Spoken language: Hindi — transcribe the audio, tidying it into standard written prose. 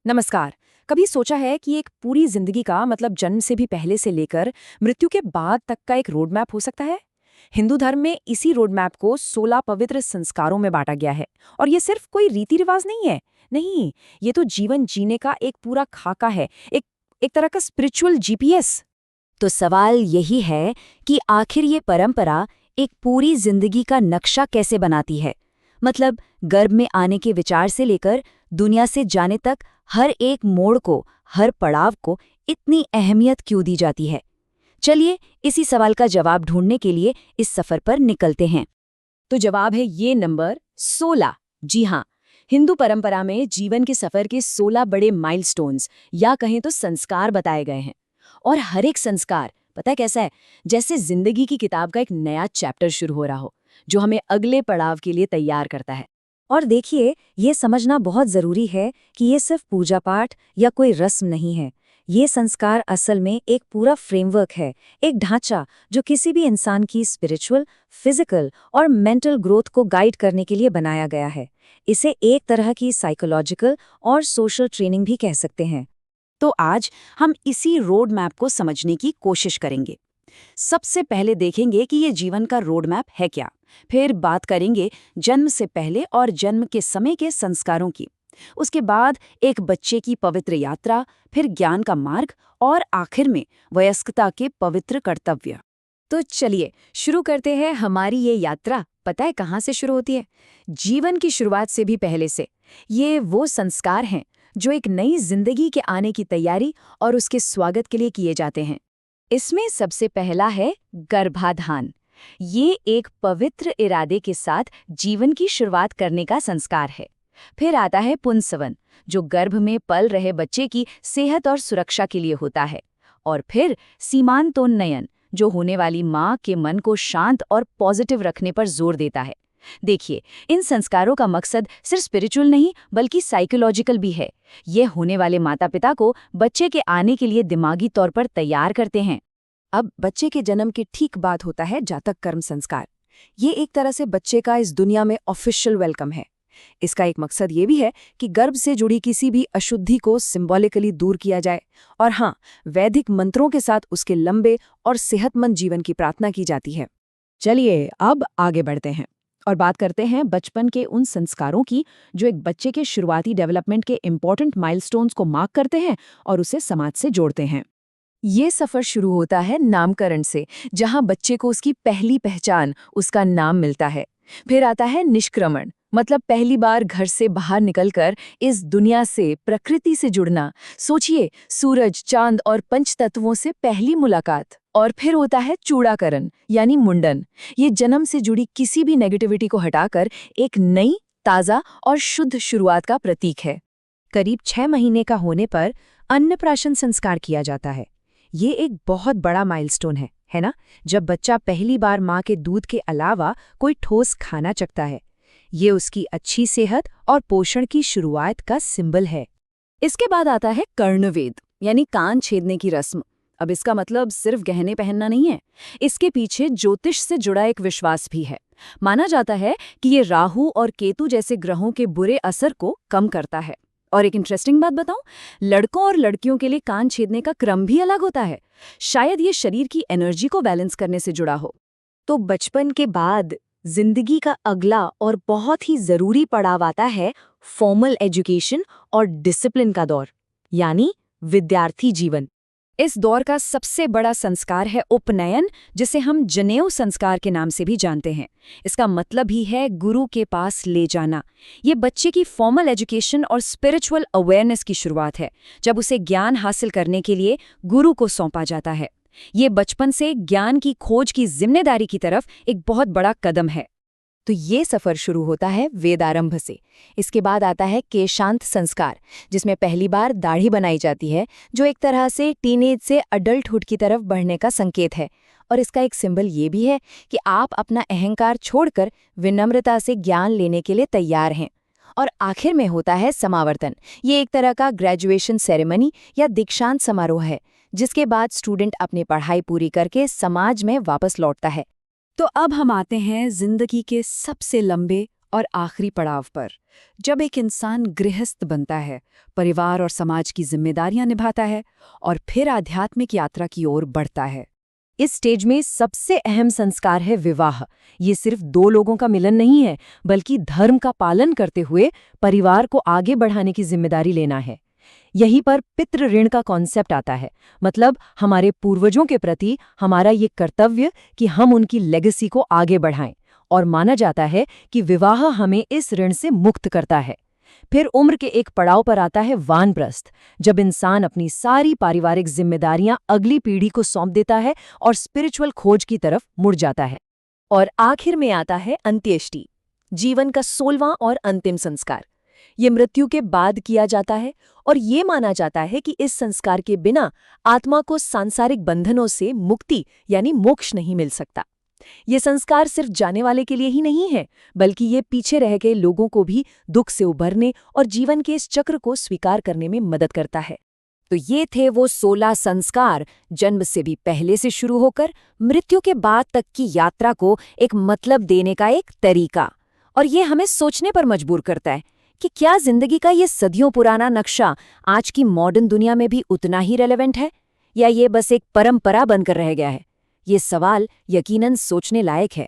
नमस्कार। कभी सोचा है कि एक पूरी जिंदगी का मतलब जन्म से भी पहले से लेकर मृत्यु के बाद तक का एक रोड मैप हो सकता है? हिंदू धर्म में इसी रोड मैप को 16 पवित्र संस्कारों में बांटा गया है। और ये सिर्फ कोई रीति रिवाज नहीं है। नहीं, ये तो जीवन जीने का एक पूरा खाका है, एक एक तरह का स्पिरिचुअल जीपीएस। तो सवाल यही है कि आखिर ये परंपरा एक पूरी जिंदगी का नक्शा कैसे बनाती है। मतलब गर्भ में आने के विचार से लेकर दुनिया से जाने तक हर एक मोड़ को, हर पड़ाव को इतनी अहमियत क्यों दी जाती है। चलिए इसी सवाल का जवाब ढूंढने के लिए इस सफर पर निकलते हैं। तो जवाब है ये नंबर 16। जी हाँ, हिंदू परंपरा में जीवन के सफर के 16 बड़े माइलस्टोन्स या कहें तो संस्कार बताए गए हैं। और हर एक संस्कार पता है कैसा है, जैसे जिंदगी की किताब का एक नया चैप्टर शुरू हो रहा हो, जो हमें अगले पड़ाव के लिए तैयार करता है। और देखिए, ये समझना बहुत जरूरी है कि ये सिर्फ पूजा पाठ या कोई रस्म नहीं है। ये संस्कार असल में एक पूरा फ्रेमवर्क है, एक ढांचा जो किसी भी इंसान की स्पिरिचुअल, फिजिकल और मेंटल ग्रोथ को गाइड करने के लिए बनाया गया है। इसे एक तरह की साइकोलॉजिकल और सोशल ट्रेनिंग भी कह सकते हैं। तो आज हम इसी रोड मैप को समझने की कोशिश करेंगे। सबसे पहले देखेंगे कि ये जीवन का रोड मैप है क्या। फिर बात करेंगे जन्म से पहले और जन्म के समय के संस्कारों की। उसके बाद एक बच्चे की पवित्र यात्रा, फिर ज्ञान का मार्ग और आखिर में वयस्कता के पवित्र कर्तव्य। तो चलिए शुरू करते हैं हमारी ये यात्रा। पता है कहाँ से शुरू होती है? जीवन की शुरुआत से भी पहले से। ये वो संस्कार हैं जो एक नई जिंदगी के आने की तैयारी और उसके स्वागत के लिए किए जाते हैं। इसमें सबसे पहला है गर्भाधान। ये एक पवित्र इरादे के साथ जीवन की शुरुआत करने का संस्कार है। फिर आता है पुंसवन, जो गर्भ में पल रहे बच्चे की सेहत और सुरक्षा के लिए होता है। और फिर सीमांतोन्नयन, जो होने वाली माँ के मन को शांत और पॉजिटिव रखने पर जोर देता है। देखिए, इन संस्कारों का मकसद सिर्फ स्पिरिचुअल नहीं बल्कि साइकोलॉजिकल भी है। ये होने वाले माता पिता को बच्चे के आने के लिए दिमागी तौर पर तैयार करते हैं। अब बच्चे के जन्म के ठीक बाद होता है जातक कर्म संस्कार। ये एक तरह से बच्चे का इस दुनिया में ऑफिशियल वेलकम है। इसका एक मकसद ये भी है कि गर्भ से जुड़ी किसी भी अशुद्धि को सिंबॉलिकली दूर किया जाए। और हाँ, वैदिक मंत्रों के साथ उसके लंबे और सेहतमंद जीवन की प्रार्थना की जाती है। चलिए अब आगे बढ़ते हैं और बात करते हैं बचपन के उन संस्कारों की जो एक बच्चे के शुरुआती डेवलपमेंट के इम्पॉर्टेंट माइलस्टोन्स को मार्क करते हैं और उसे समाज से जोड़ते हैं। ये सफर शुरू होता है नामकरण से, जहां बच्चे को उसकी पहली पहचान, उसका नाम मिलता है। फिर आता है निष्क्रमण, मतलब पहली बार घर से बाहर निकलकर इस दुनिया से, प्रकृति से जुड़ना। सोचिए, सूरज, चांद और पंचतत्वों से पहली मुलाकात। और फिर होता है चूड़ाकरण यानी मुंडन। ये जन्म से जुड़ी किसी भी नेगेटिविटी को हटाकर एक नई, ताज़ा और शुद्ध शुरुआत का प्रतीक है। करीब 6 महीने का होने पर अन्नप्राशन संस्कार किया जाता है। ये एक बहुत बड़ा माइलस्टोन है ना? जब बच्चा पहली बार माँ के दूध के अलावा कोई ठोस खाना चखता है। ये उसकी अच्छी सेहत और पोषण की शुरुआत का सिंबल है। इसके बाद आता है कर्णवेद यानी कान छेदने की रस्म। अब इसका मतलब सिर्फ गहने पहनना नहीं है। इसके पीछे ज्योतिष से जुड़ा एक विश्वास भी है। माना जाता है कि ये राहु और केतु जैसे ग्रहों के बुरे असर को कम करता है। और एक इंटरेस्टिंग बात बताऊं, लड़कों और लड़कियों के लिए कान छेदने का क्रम भी अलग होता है। शायद ये शरीर की एनर्जी को बैलेंस करने से जुड़ा हो। तो बचपन के बाद जिंदगी का अगला और बहुत ही जरूरी पड़ाव आता है फॉर्मल एजुकेशन और डिसिप्लिन का दौर, यानी विद्यार्थी जीवन। इस दौर का सबसे बड़ा संस्कार है उपनयन, जिसे हम जनेऊ संस्कार के नाम से भी जानते हैं। इसका मतलब ही है गुरु के पास ले जाना। ये बच्चे की फॉर्मल एजुकेशन और स्पिरिचुअल अवेयरनेस की शुरुआत है, जब उसे ज्ञान हासिल करने के लिए गुरु को सौंपा जाता है। ये बचपन से ज्ञान की खोज की जिम्मेदारी की तरफ एक बहुत बड़ा कदम है। तो ये सफर शुरू होता है वेदारंभ से। इसके बाद आता है केशांत संस्कार, जिसमें पहली बार दाढ़ी बनाई जाती है, जो एक तरह से टीनेज से अडल्टहुड की तरफ बढ़ने का संकेत है। और इसका एक सिंबल ये भी है कि आप अपना अहंकार छोड़कर विनम्रता से ज्ञान लेने के लिए तैयार हैं। और आखिर में होता है समावर्तन। ये एक तरह का ग्रेजुएशन सेरेमनी या दीक्षांत समारोह है, जिसके बाद स्टूडेंट अपनी पढ़ाई पूरी करके समाज में वापस लौटता है। तो अब हम आते हैं जिंदगी के सबसे लंबे और आखिरी पड़ाव पर, जब एक इंसान गृहस्थ बनता है, परिवार और समाज की जिम्मेदारियां निभाता है और फिर आध्यात्मिक यात्रा की ओर बढ़ता है। इस स्टेज में सबसे अहम संस्कार है विवाह। ये सिर्फ दो लोगों का मिलन नहीं है, बल्कि धर्म का पालन करते हुए परिवार को आगे बढ़ाने की जिम्मेदारी लेना है। यहीं पर पितृ ऋण का कॉन्सेप्ट आता है, मतलब हमारे पूर्वजों के प्रति हमारा ये कर्तव्य कि हम उनकी लेगेसी को आगे बढ़ाएं, और माना जाता है कि विवाह हमें इस ऋण से मुक्त करता है। फिर उम्र के एक पड़ाव पर आता है वानप्रस्थ, जब इंसान अपनी सारी पारिवारिक जिम्मेदारियां अगली पीढ़ी को सौंप देता है और स्पिरिचुअल खोज की तरफ मुड़ जाता है। और आखिर में आता है अंत्येष्टि, जीवन का 16वां और अंतिम संस्कार। ये मृत्यु के बाद किया जाता है और ये माना जाता है कि इस संस्कार के बिना आत्मा को सांसारिक बंधनों से मुक्ति यानी मोक्ष नहीं मिल सकता। ये संस्कार सिर्फ जाने वाले के लिए ही नहीं है, बल्कि ये पीछे रह गए लोगों को भी दुख से उबरने और जीवन के इस चक्र को स्वीकार करने में मदद करता है। तो ये थे वो 16 संस्कार, जन्म से भी पहले से शुरू होकर मृत्यु के बाद तक की यात्रा को एक मतलब देने का एक तरीका। और ये हमें सोचने पर मजबूर करता है कि क्या जिंदगी का ये सदियों पुराना नक्शा आज की मॉडर्न दुनिया में भी उतना ही रेलेवेंट है, या ये बस एक परंपरा बनकर रह गया है। ये सवाल यकीनन सोचने लायक है।